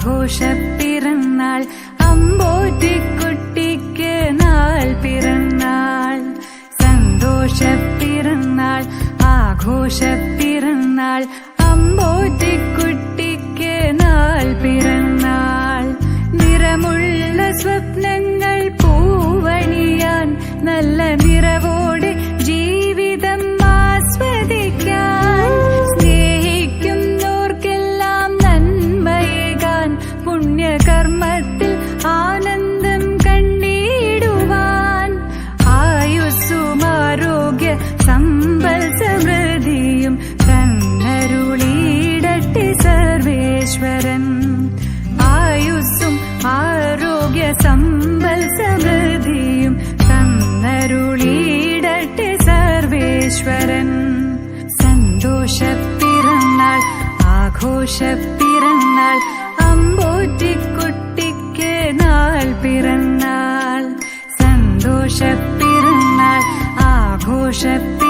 ആഘോഷപ്പിറന്നാൾ അമ്പോറ്റിക്കുട്ടിക്ക് നാൾ പിറന്നാൾ. സന്തോഷപ്പിറന്നാൾ ആഘോഷപ്പിറന്നാൾ അമ്പോറ്റിക്കുട്ടിക്ക് നാൾ പിറന്നാൾ. നിറമുള്ള സ്വപ്നങ്ങൾ പൂവണിയാൻ നല്ല നിറവോടെ ജീവിതം ആസ്വദിക്കാൻ. സ്നേഹിക്കുന്നോർക്കെല്ലാം നന്മയേകാൻ പുണ്യകർമ്മത്തിൽ ആനന്ദം കണ്ടിടുവാൻ. ആയുസ്സും ആരോഗ്യ സമ്പൽ സമൃദ്ധിയും തന്നരുളിയിടട്ടെ സർവേശ്വരൻ. ആയുസ്സും ആരോഗ്യ സമ്പൽ സമൃദ്ധിയും തന്നരുളിയിടട്ടെ സർവേശ്വരൻ. സന്തോഷപ്പിറന്നാൾ ആഘോഷപ്പിറന്നാൾ അമ്പോറ്റിക്കുട്ടിക്ക് നാൾ പിറന്നാൾ. സന്തോഷപ്പിറന്നാൾ ആഘോഷപ്പിറന്നാൾ